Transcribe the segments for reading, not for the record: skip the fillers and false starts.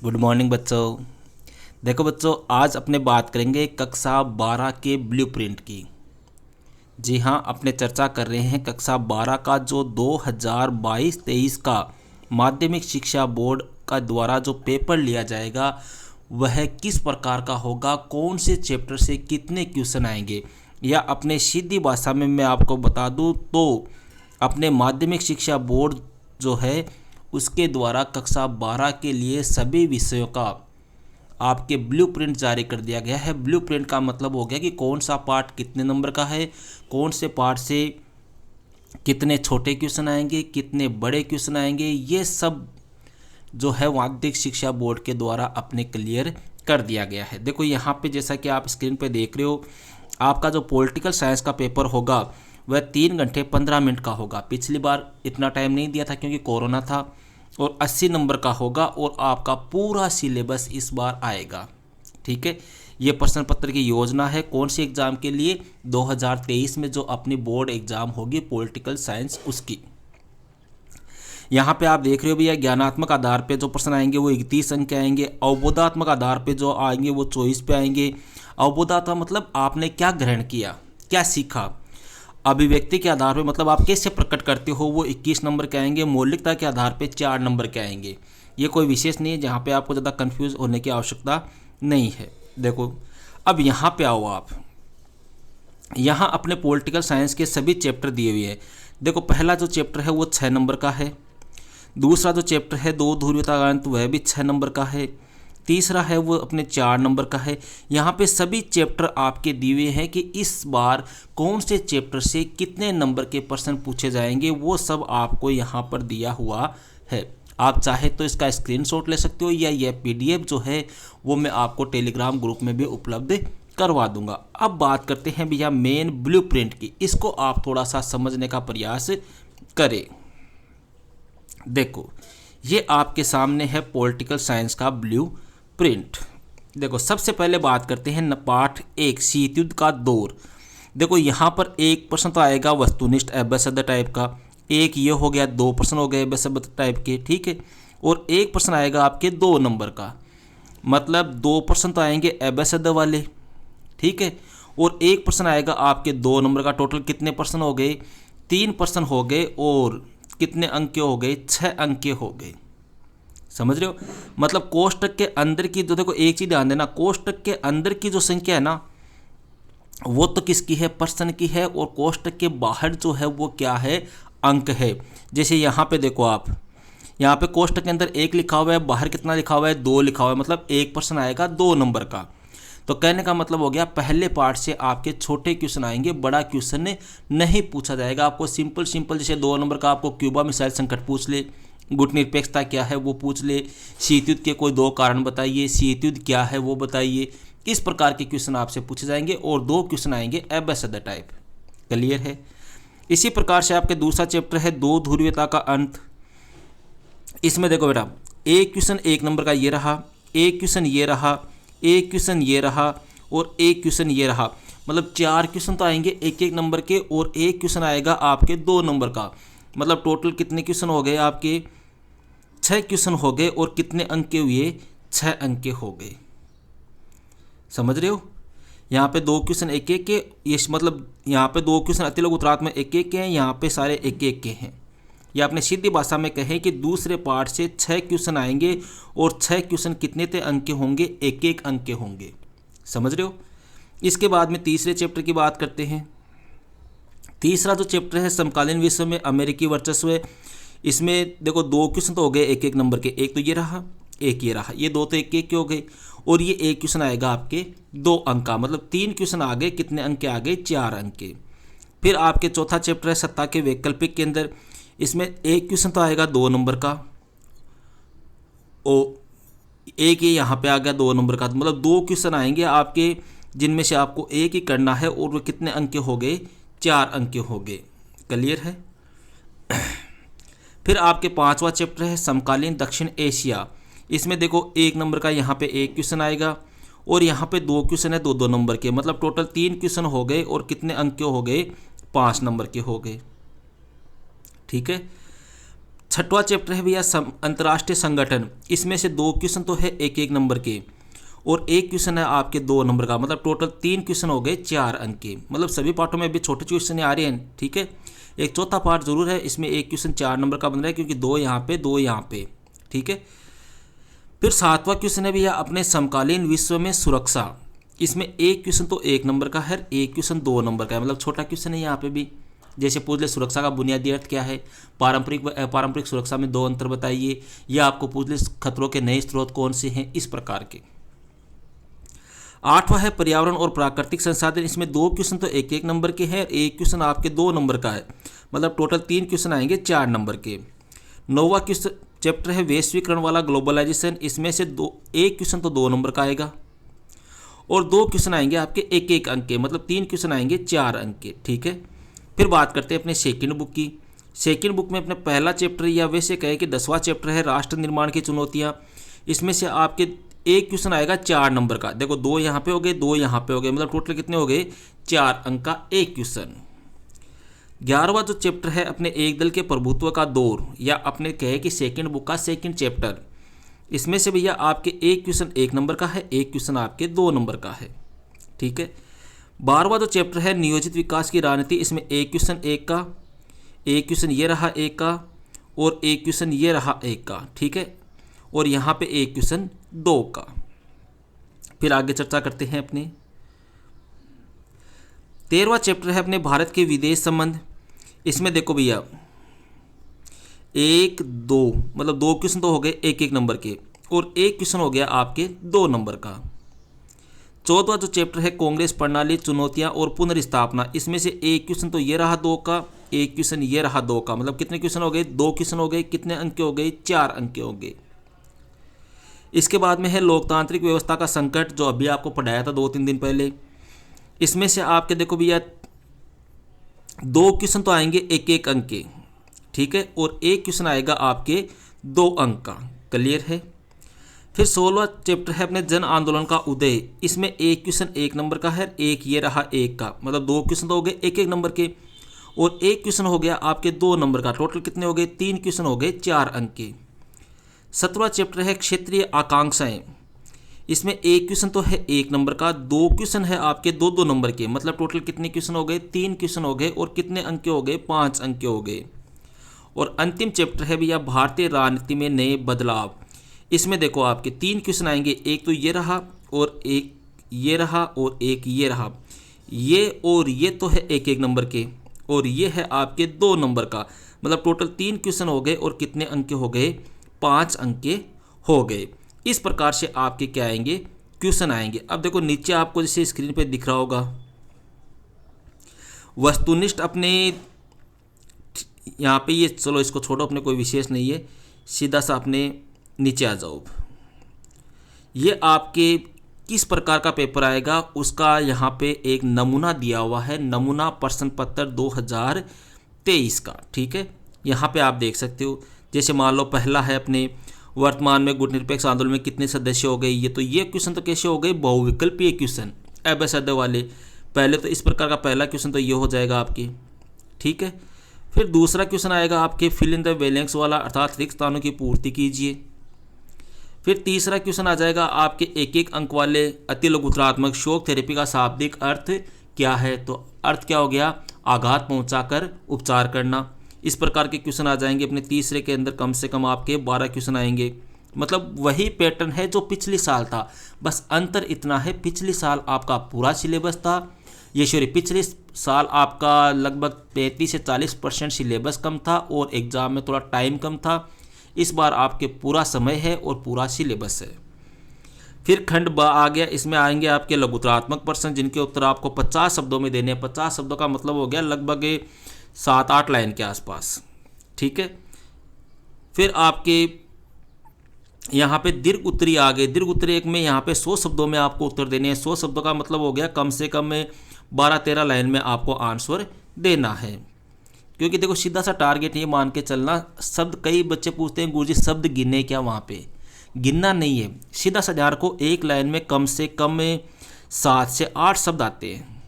Good morning बच्चों। देखो बच्चों, आज अपने बात करेंगे कक्षा 12 के ब्लूप्रिंट की। जी हाँ, अपने चर्चा कर रहे हैं कक्षा 12 का जो 2022-23 का माध्यमिक शिक्षा बोर्ड का द्वारा जो पेपर लिया जाएगा वह किस प्रकार का होगा, कौन से चैप्टर से कितने क्वेश्चन आएंगे, या अपने सीधी भाषा में मैं आपको बता दूं तो अपने माध्यमिक शिक्षा बोर्ड जो है उसके द्वारा कक्षा 12 के लिए सभी विषयों का आपके ब्लूप्रिंट जारी कर दिया गया है। ब्लूप्रिंट का मतलब हो गया कि कौन सा पार्ट कितने नंबर का है, कौन से पार्ट से कितने छोटे क्वेश्चन आएंगे, कितने बड़े क्वेश्चन आएंगे, ये सब जो है माध्यमिक शिक्षा बोर्ड के द्वारा अपने क्लियर कर दिया गया है। देखो यहाँ पे जैसा कि आप स्क्रीन पे देख रहे हो, आपका जो पॉलिटिकल साइंस का पेपर होगा वह 3 घंटे 15 मिनट का होगा। पिछली बार इतना टाइम नहीं दिया था क्योंकि कोरोना था, और 80 नंबर का होगा और आपका पूरा सिलेबस इस बार आएगा। ठीक है, ये प्रश्न पत्र की योजना है कौन सी एग्ज़ाम के लिए, 2023 में जो अपनी बोर्ड एग्ज़ाम होगी पॉलिटिकल साइंस उसकी। यहाँ पे आप देख रहे हो भैया, ज्ञानात्मक आधार पे जो प्रश्न आएंगे वो 31 अंक के आएंगे, अवबोधात्मक आधार पे जो आएंगे वो 24 पे आएंगे। अवबोधात्मक मतलब आपने क्या ग्रहण किया, क्या सीखा। अभिव्यक्ति के आधार पे मतलब आप कैसे प्रकट करते हो, वो 21 नंबर के आएंगे। मौलिकता के आधार पे 4 नंबर के आएंगे। ये कोई विशेष नहीं है जहाँ पे आपको ज़्यादा कंफ्यूज होने की आवश्यकता नहीं है। देखो अब यहाँ पे आओ आप, यहाँ अपने पॉलिटिकल साइंस के सभी चैप्टर दिए हुए हैं। देखो पहला जो चैप्टर है वो 6 नंबर का है। दूसरा जो चैप्टर है दो ध्रुवीयता का अंत, वह भी 6 नंबर का है। तीसरा है वो अपने 4 नंबर का है। यहाँ पे सभी चैप्टर आपके दिए हुए हैं कि इस बार कौन से चैप्टर से कितने नंबर के प्रश्न पूछे जाएंगे, वो सब आपको यहाँ पर दिया हुआ है। आप चाहे तो इसका स्क्रीनशॉट ले सकते हो, या यह पीडीएफ जो है वो मैं आपको टेलीग्राम ग्रुप में भी उपलब्ध करवा दूंगा। अब बात करते हैं भैया मेन ब्लूप्रिंट की, इसको आप थोड़ा सा समझने का प्रयास करें। देखो ये आपके सामने है पॉलिटिकल साइंस का ब्लू प्रिंट। देखो सबसे पहले बात करते हैं पाठ 1 शीत युद्ध का दौर। देखो यहाँ पर एक प्रश्न तो आएगा वस्तुनिष्ठ एब्यसद टाइप का, एक ये हो गया, 2 प्रश्न हो गए एब्यसद टाइप के, ठीक है। और एक प्रश्न आएगा आपके 2 नंबर का, मतलब 2 प्रश्न तो आएंगे एब्यसद वाले, ठीक है। और एक प्रश्न आएगा आपके 2 नंबर का। टोटल कितने प्रश्न हो गए, 3 प्रश्न हो गए, और कितने अंक के हो गए, 6 अंक के हो गए। समझ रहे हो, मतलब कोष्टक के अंदर की जो, देखो एक चीज ध्यान देना, कोष्टक के अंदर की जो संख्या है ना वो तो किसकी है, प्रश्न की है, और कोष्टक के बाहर जो है वो क्या है, अंक है। जैसे यहाँ पे देखो आप, यहाँ पे कोष्टक के अंदर 1 लिखा हुआ है, बाहर कितना लिखा हुआ है, 2 लिखा हुआ है, मतलब एक प्रश्न आएगा 2 नंबर का। तो कहने का मतलब हो गया पहले पार्ट से आपके छोटे क्वेश्चन आएंगे, बड़ा क्वेश्चन नहीं पूछा जाएगा। आपको सिंपल सिंपल जैसे 2 नंबर का आपको क्यूबा मिसाइल संकट पूछ ले, गुट निरपेक्षता क्या है वो पूछ ले, शीत युद्ध के कोई 2 कारण बताइए, शीत युद्ध क्या है वो बताइए, इस प्रकार के क्वेश्चन आपसे पूछे जाएंगे। और 2 क्वेश्चन आएंगे एब्यसद टाइप। क्लियर है। इसी प्रकार से आपके दूसरा चैप्टर है दो ध्रुवीयता का अंत। इसमें देखो बेटा, एक क्वेश्चन 1 नंबर का ये रहा, एक क्वेश्चन ये रहा, एक क्वेश्चन ये रहा, और एक क्वेश्चन ये रहा, मतलब 4 क्वेश्चन तो आएंगे 1-1 नंबर के, और एक क्वेश्चन आएगा आपके 2 नंबर का। मतलब टोटल कितने क्वेश्चन हो गए आपके, 6 क्वेश्चन हो गए, और कितने अंक के हुए, 6 अंक के हो गए। समझ रहे हो, यहाँ पे 2 क्वेश्चन 1-1 के, ये मतलब यहाँ पे 2 क्वेश्चन अतिलघु उत्तरार्थ में 1-1 के हैं, यहाँ पे सारे 1-1 के हैं। या अपने सीधी भाषा में कहें कि दूसरे पार्ट से 6 क्वेश्चन आएंगे, और 6 क्वेश्चन कितने थे, अंक के होंगे, 1-1 अंक के होंगे। समझ रहे हो। इसके बाद में तीसरे चैप्टर की बात करते हैं। तीसरा जो चैप्टर है समकालीन विश्व में अमेरिकी वर्चस्व। इसमें देखो 2 क्वेश्चन तो हो गए 1-1 नंबर के, एक तो ये रहा, एक ये रहा, ये 2 तो 1-1 के हो गए, और ये एक क्वेश्चन आएगा आपके 2 अंक का, मतलब 3 क्वेश्चन आ गए, कितने अंक के आ गए, 4 अंक के। फिर आपके चौथा चैप्टर है सत्ता के वैकल्पिक के अंदर। इसमें एक क्वेश्चन तो आएगा 2 नंबर का, और एक ये यहाँ पे आ गया 2 नंबर का, मतलब 2 क्वेश्चन आएंगे आपके, जिनमें से आपको एक ही करना है, और वो कितने अंक के हो गए, 4 अंक के हो गए। क्लियर है। फिर आपके 5वां चैप्टर है समकालीन दक्षिण एशिया। इसमें देखो 1 नंबर का यहाँ पे एक क्वेश्चन आएगा, और यहाँ पे 2 क्वेश्चन है 2-2 नंबर के, मतलब टोटल 3 क्वेश्चन हो गए, और कितने अंक के हो गए, 5 नंबर के हो गए। ठीक है। छठवां चैप्टर है भैया अंतर्राष्ट्रीय संगठन। इसमें से 2 क्वेश्चन तो है एक एक नंबर के और एक क्वेश्चन है आपके 2 नंबर का, मतलब टोटल 3 क्वेश्चन हो गए 4 अंक के। मतलब सभी पार्टों में भी छोटे क्वेश्चन आ रहे हैं, ठीक है। एक चौथा पार्ट जरूर है, इसमें एक क्वेश्चन 4 नंबर का बन रहा है क्योंकि 2 यहाँ पे 2 यहाँ पे, ठीक है। फिर 7वां क्वेश्चन है भैया अपने समकालीन विश्व में सुरक्षा। इसमें एक क्वेश्चन तो 1 नंबर का है, एक क्वेश्चन 2 नंबर का है, मतलब छोटा क्वेश्चन है यहाँ पे भी। जैसे पूछ ले सुरक्षा का बुनियादी अर्थ क्या है, पारंपरिक व अपारंपरिक सुरक्षा में 2 अंतर बताइए, या आपको पूछ ले खतरों के नए स्रोत कौन से हैं, इस प्रकार के। 8वां है पर्यावरण और प्राकृतिक संसाधन। इसमें 2 क्वेश्चन तो एक एक नंबर के हैं, एक क्वेश्चन आपके 2 नंबर का है, मतलब टोटल 3 क्वेश्चन आएंगे 4 नंबर के। 9वां क्वेश्चन चैप्टर है वैश्वीकरण वाला ग्लोबलाइजेशन। इसमें से एक क्वेश्चन तो 2 नंबर का आएगा और 2 क्वेश्चन आएंगे आपके एक एक अंक के, मतलब 3 क्वेश्चन आएंगे 4 अंक के, ठीक है। फिर बात करते हैं अपने सेकंड बुक की। सेकंड बुक में अपने पहला चैप्टर, या वैसे कहे कि 10वां चैप्टर है राष्ट्र निर्माण की चुनौतियां। इसमें से आपके एक क्वेश्चन आएगा 4 नंबर का। देखो 2 यहाँ पे हो गए, 2 यहाँ पे हो गए, मतलब टोटल कितने हो गए, 4 अंक का एक क्वेश्चन। 11वां जो चैप्टर है अपने एक दल के प्रभुत्व का दौर, या अपने कहे कि सेकंड बुक का सेकंड चैप्टर। इसमें से भैया आपके एक क्वेश्चन 1 नंबर का है, एक क्वेश्चन आपके 2 नंबर का है, ठीक है। 12वां जो चैप्टर है नियोजित विकास की राजनीति। इसमें एक क्वेश्चन 1 का, एक क्वेश्चन ये रहा 1 का, और एक क्वेश्चन ये रहा 1 का, ठीक है। और यहाँ पे एक क्वेश्चन 2 का। फिर आगे चर्चा करते हैं अपने 13वां चैप्टर है अपने भारत के विदेश संबंध। इसमें देखो भैया 1 2, मतलब 2 क्वेश्चन तो हो गए एक एक नंबर के, और एक क्वेश्चन हो गया आपके 2 नंबर का। 14वां जो चैप्टर है कांग्रेस प्रणाली चुनौतियां और पुनर्स्थापना। इसमें से एक क्वेश्चन तो ये रहा 2 का, एक क्वेश्चन ये रहा 2 का, मतलब कितने क्वेश्चन हो गए, 2 क्वेश्चन हो गए। कितने अंक के हो गए, 4 अंक के हो गए। इसके बाद में है लोकतांत्रिक व्यवस्था का संकट, जो अभी आपको पढ़ाया था 2-3 दिन पहले। इसमें से आपके देखो भैया 2 क्वेश्चन तो आएंगे एक एक अंक के, ठीक है, और एक क्वेश्चन आएगा आपके 2 अंक का। क्लियर है। फिर 16वां चैप्टर है अपने जन आंदोलन का उदय। इसमें एक क्वेश्चन 1 नंबर का है, एक ये रहा 1 का, मतलब 2 क्वेश्चन तो हो गए एक एक नंबर के, और एक क्वेश्चन हो गया आपके 2 नंबर का। टोटल कितने हो गए, 3 क्वेश्चन हो गए 4 अंक के। 17वां चैप्टर है क्षेत्रीय आकांक्षाएं। इसमें एक क्वेश्चन तो है 1 नंबर का, 2 क्वेश्चन है आपके 2-2 नंबर के, मतलब टोटल कितने क्वेश्चन हो गए, 3 क्वेश्चन हो गए, और कितने अंक के हो गए, 5 अंक के हो गए। और अंतिम चैप्टर है भैया भारतीय राजनीति में नए बदलाव। इसमें देखो आपके 3 क्वेश्चन आएंगे, एक तो ये रहा, और एक ये रहा, और एक ये रहा। ये और ये तो है एक एक नंबर के, और ये है आपके 2 नंबर का, मतलब टोटल 3 क्वेश्चन हो गए, और कितने अंक के हो गए, 5 अंक के हो गए। इस प्रकार से आपके क्या आएंगे, क्वेश्चन आएंगे। अब देखो नीचे आपको जैसे स्क्रीन पे दिख रहा होगा वस्तुनिष्ठ अपने, यहाँ पे ये चलो इसको छोड़ो, अपने कोई विशेष नहीं है, सीधा सा अपने नीचे आ जाओ। ये आपके किस प्रकार का पेपर आएगा उसका यहाँ पे एक नमूना दिया हुआ है, नमूना प्रश्न पत्र 2023 का, ठीक है। यहाँ पे आप देख सकते हो, जैसे मान लो पहला है अपने वर्तमान में गुट निरपेक्ष आंदोलन में कितने सदस्य हो गए, ये क्वेश्चन तो कैसे हो गए, बहुविकल्पीय क्वेश्चन अबसद वाले। पहले तो इस प्रकार का पहला क्वेश्चन तो ये हो जाएगा आपके, ठीक है। फिर दूसरा क्वेश्चन आएगा आपके फिल इन द ब्लैंक्स वाला, अर्थात रिक्त स्थानों की पूर्ति कीजिए। फिर तीसरा क्वेश्चन आ जाएगा आपके एक एक अंक वाले अति लघुत्रात्मक शोक थेरेपी का शाब्दिक अर्थ क्या है, तो अर्थ क्या हो गया, आघात पहुंचाकर उपचार करना। इस प्रकार के क्वेश्चन आ जाएंगे अपने तीसरे के अंदर, कम से कम आपके 12 क्वेश्चन आएंगे। मतलब वही पैटर्न है जो पिछले साल था, बस अंतर इतना है पिछले साल आपका पूरा सिलेबस था, पिछले साल आपका लगभग 35 से 40% सिलेबस कम था और एग्ज़ाम में थोड़ा टाइम कम था। इस बार आपके पूरा समय है और पूरा सिलेबस है। फिर खंड ब आ गया, इसमें आएंगे आपके लघुत्रात्मक प्रश्न जिनके उत्तर आपको 50 शब्दों में देने हैं। 50 शब्दों का मतलब हो गया लगभग 7-8 लाइन के आसपास, ठीक है। फिर आपके यहाँ पे दीर्घ उत्तरी आ गए। दीर्घ उत्तरी एक में यहाँ पे 100 शब्दों में आपको उत्तर देने हैं। 100 शब्दों का मतलब हो गया कम से कम 12-13 लाइन में आपको आंसर देना है, क्योंकि देखो सीधा सा टारगेट ये मान के चलना। शब्द कई बच्चे पूछते हैं गुरुजी शब्द गिने क्या, वहाँ पे गिनना नहीं है, सीधा सा जार को एक लाइन में कम से कम 7 से 8 शब्द आते हैं,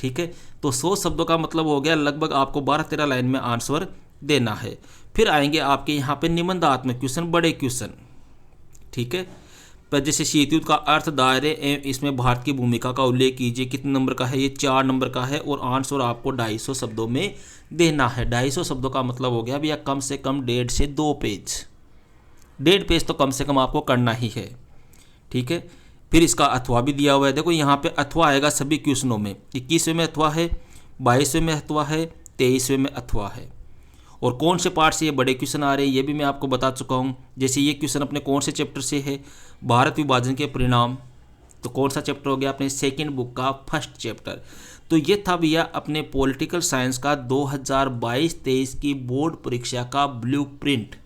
ठीक है। तो 100 शब्दों का मतलब हो गया लगभग आपको 12-13 लाइन में आंसर देना है। फिर आएंगे आपके यहाँ पे निबंधात्मक क्वेश्चन, बड़े क्वेश्चन, ठीक है। पर जैसे शीत युद्ध का अर्थ, दायरे एवं इसमें भारत की भूमिका का उल्लेख कीजिए। कितने नंबर का है ये? 4 नंबर का है और आंसर आपको 250 शब्दों में देना है। 250 शब्दों का मतलब हो गया भैया कम से कम 1.5 से 2 पेज, 1.5 पेज तो कम से कम आपको करना ही है, ठीक है। फिर इसका अथवा भी दिया हुआ है। देखो यहाँ पे अथवा आएगा सभी क्वेश्चनों में, 21वें में अथवा है, 22वें में अथवा है, 23वें में अथवा है। और कौन से पार्ट से ये बड़े क्वेश्चन आ रहे हैं ये भी मैं आपको बता चुका हूँ। जैसे ये क्वेश्चन अपने कौन से चैप्टर से है? भारत विभाजन के परिणाम, तो कौन सा चैप्टर हो गया? अपने सेकेंड बुक का फर्स्ट चैप्टर। तो ये था भैया अपने पॉलिटिकल साइंस का 2022-23 की बोर्ड परीक्षा का ब्लूप्रिंट,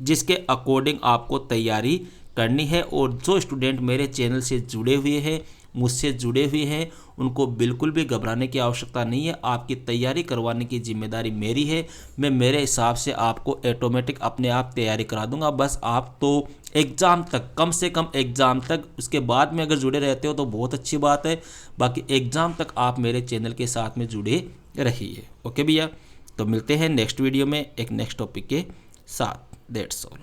जिसके अकॉर्डिंग आपको तैयारी करनी है। और जो स्टूडेंट मेरे चैनल से जुड़े हुए हैं, मुझसे जुड़े हुए हैं, उनको बिल्कुल भी घबराने की आवश्यकता नहीं है। आपकी तैयारी करवाने की जिम्मेदारी मेरी है। मैं मेरे हिसाब से आपको ऑटोमेटिक अपने आप तैयारी करा दूंगा। बस आप तो एग्ज़ाम तक, कम से कम एग्ज़ाम तक, उसके बाद में अगर जुड़े रहते हो तो बहुत अच्छी बात है। बाकी एग्ज़ाम तक आप मेरे चैनल के साथ में जुड़े रहिए। ओके भैया, तो मिलते हैं नेक्स्ट वीडियो में एक नेक्स्ट टॉपिक के साथ। That's all.